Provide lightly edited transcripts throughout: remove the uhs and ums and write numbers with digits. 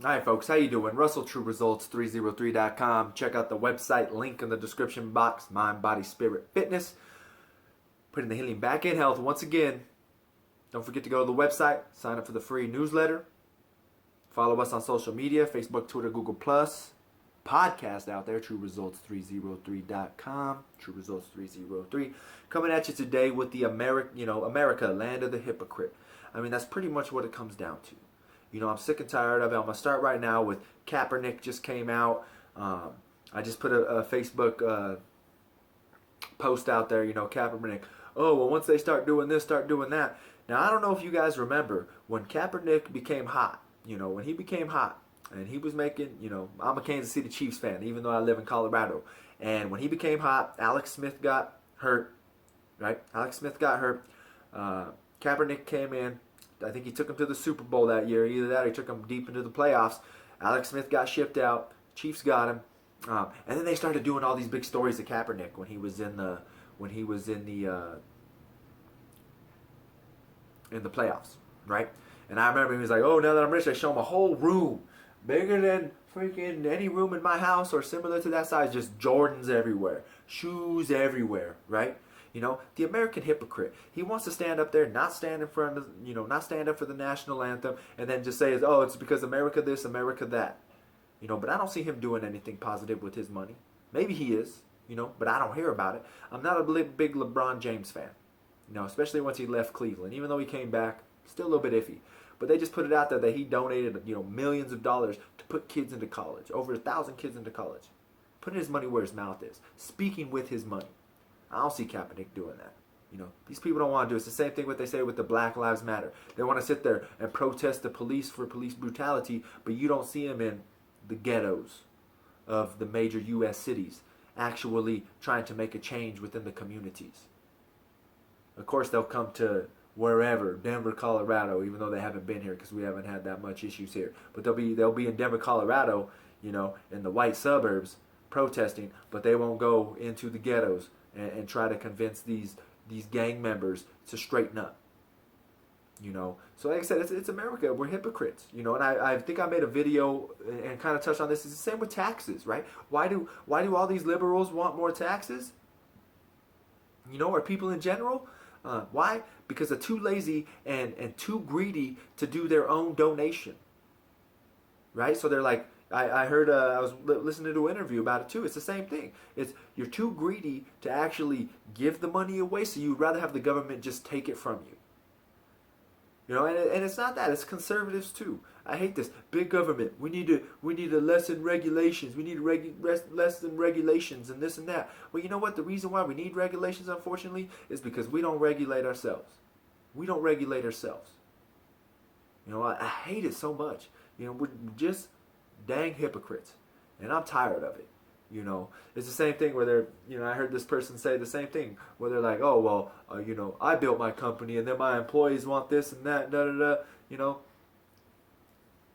Alright folks, how you doing? Russell, TrueResults303.com. Check out the website, link in the description box. Mind, Body, Spirit, Fitness. Putting the healing back in health. Once again, don't forget to go to the website, sign up for the free newsletter. Follow us on social media, Facebook, Twitter, Google+. Podcast out there, TrueResults303.com. TrueResults303. Coming at you today with the America, land of the hypocrite. I mean, that's pretty much what it comes down to. You know, I'm sick and tired of it. I'm going to start right now with Kaepernick just came out. I just put a Facebook post out there, you know, Kaepernick. Oh, well, once they start doing this, start doing that. Now, I don't know if you guys remember when Kaepernick became hot. You know, when he became hot and he was making, you know, I'm a Kansas City Chiefs fan, even though I live in Colorado. And when he became hot, Alex Smith got hurt, right? Alex Smith got hurt. Kaepernick came in. I think he took him to the Super Bowl that year. Either that or he took him deep into the playoffs. Alex Smith got shipped out. Chiefs got him. And then they started doing all these big stories of Kaepernick when he was in the playoffs, right? And I remember he was like, "Oh, now that I'm rich, I show him a whole room bigger than freaking any room in my house or similar to that size, just Jordans everywhere, shoes everywhere, right?" You know, the American hypocrite. He wants to stand up there, not stand in front of, you know, not stand up for the national anthem, and then just say, "Oh, it's because America this, America that." You know, but I don't see him doing anything positive with his money. Maybe he is, you know, but I don't hear about it. I'm not a big LeBron James fan, you know, especially once he left Cleveland. Even though he came back, still a little bit iffy. But they just put it out there that he donated, you know, millions of dollars to put kids into college, over 1,000 kids into college, putting his money where his mouth is, speaking with his money. I don't see Kaepernick doing that. You know, these people don't want to do it. It's the same thing what they say with the Black Lives Matter. They want to sit there and protest the police for police brutality, but you don't see them in the ghettos of the major U.S. cities actually trying to make a change within the communities. Of course, they'll come to wherever, Denver, Colorado, even though they haven't been here because we haven't had that much issues here. But they'll be in Denver, Colorado, you know, in the white suburbs protesting, but they won't go into the ghettos and try to convince these gang members to straighten up. You know, so like I said, it's America. We're hypocrites. You know, and I think I made a video and kind of touched on this. It's the same with taxes, right? Why do all these liberals want more taxes? You know, or people in general? Why? Because they're too lazy and too greedy to do their own donation. Right? So they're like, I heard, I was listening to an interview about it too. It's the same thing. It's you're too greedy to actually give the money away, so you'd rather have the government just take it from you. You know, and it's not that. It's conservatives too. I hate this big government. We need to lessen regulations. We need to lessen regulations and this and that. Well, you know what? The reason why we need regulations, unfortunately, is because we don't regulate ourselves. We don't regulate ourselves. You know, I hate it so much. You know, we're just dang hypocrites, and I'm tired of it. You know, it's the same thing where they're, you know, I heard this person say the same thing where they're like, "Oh, well, you know, I built my company and then my employees want this and that, da da da." You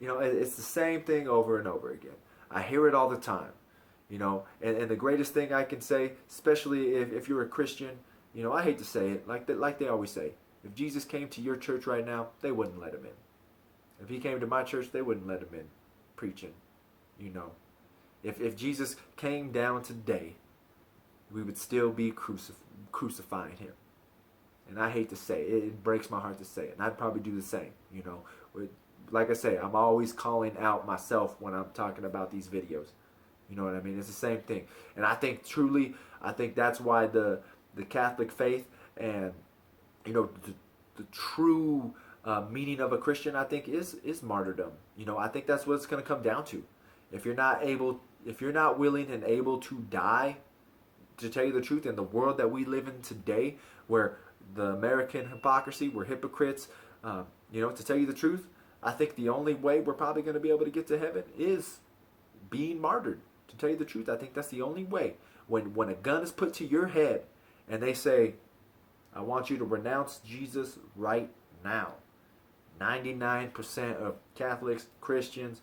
know, it's the same thing over and over again. I hear it all the time. You know, and the greatest thing I can say, especially if you're a Christian, you know, I hate to say it, like they always say, if Jesus came to your church right now, they wouldn't let him in. If he came to my church, they wouldn't let him in preaching. You know, if Jesus came down today, we would still be crucifying him. And I hate to say it. It breaks my heart to say it. And I'd probably do the same. You know, like I say, I'm always calling out myself when I'm talking about these videos. You know what I mean? It's the same thing. And I think that's why the Catholic faith and, you know, the true meaning of a Christian, I think, is martyrdom. You know, I think that's what it's going to come down to. If you're not willing and able to die, to tell you the truth, in the world that we live in today, where the American hypocrisy, we're hypocrites, you know, to tell you the truth, I think the only way we're probably going to be able to get to heaven is being martyred. To tell you the truth, I think that's the only way. When a gun is put to your head and they say, "I want you to renounce Jesus right now." 99% of Catholics, Christians,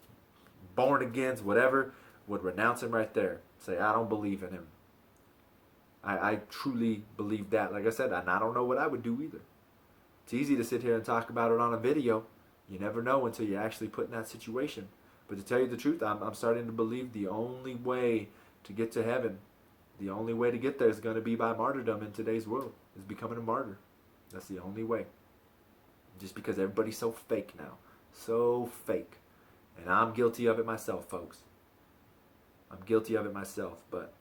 born agains, whatever, would renounce him right there. Say, "I don't believe in him." I truly believe that. Like I said, and I don't know what I would do either. It's easy to sit here and talk about it on a video. You never know until you actually put in that situation. But to tell you the truth, I'm starting to believe the only way to get to heaven, the only way to get there is going to be by martyrdom in today's world, is becoming a martyr. That's the only way. Just because everybody's so fake now. So fake. And I'm guilty of it myself, folks. I'm guilty of it myself, but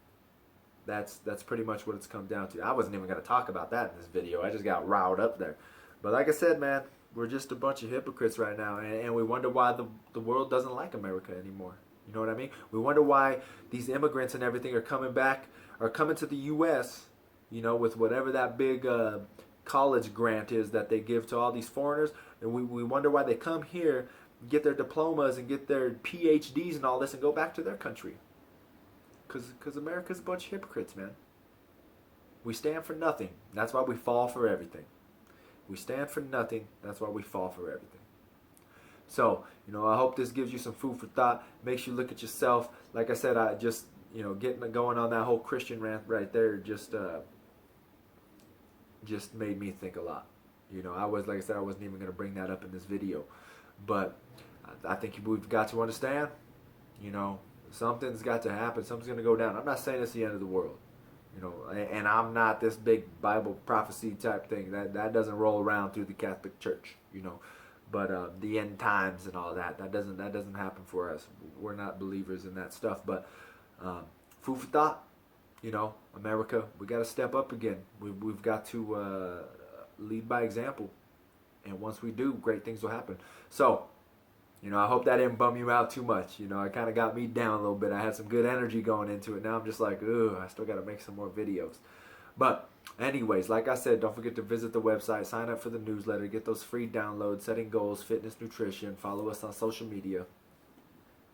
that's pretty much what it's come down to. I wasn't even going to talk about that in this video. I just got riled up there. But like I said, man, we're just a bunch of hypocrites right now, and we wonder why the world doesn't like America anymore. You know what I mean? We wonder why these immigrants and everything are coming back, are coming to the U.S., you know, with whatever that big college grant is that they give to all these foreigners. And we wonder why they come here, get their diplomas and get their PhDs and all this and go back to their country. Because America's a bunch of hypocrites, man. We stand for nothing. That's why we fall for everything. We stand for nothing. That's why we fall for everything. So, you know, I hope this gives you some food for thought. Makes you look at yourself. Like I said, I just, you know, getting going on that whole Christian rant right there just made me think a lot. You know, like I said, I wasn't even going to bring that up in this video. But I think we've got to understand, you know, something's got to happen. Something's going to go down. I'm not saying it's the end of the world. You know, and I'm not this big Bible prophecy type thing. That doesn't roll around through the Catholic Church, you know. But the end times and all that doesn't happen for us. We're not believers in that stuff. But food for thought, you know, America, we got to step up again. We've got to lead by example. And once we do, great things will happen. So, you know, I hope that didn't bum you out too much. You know, it kind of got me down a little bit. I had some good energy going into it. Now I'm just like, ugh, I still got to make some more videos. But anyways, like I said, don't forget to visit the website, sign up for the newsletter, get those free downloads, setting goals, fitness, nutrition. Follow us on social media,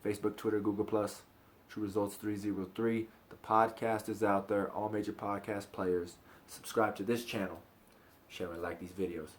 Facebook, Twitter, Google+, True Results 303. The podcast is out there, all major podcast players. Subscribe to this channel. Share and like these videos.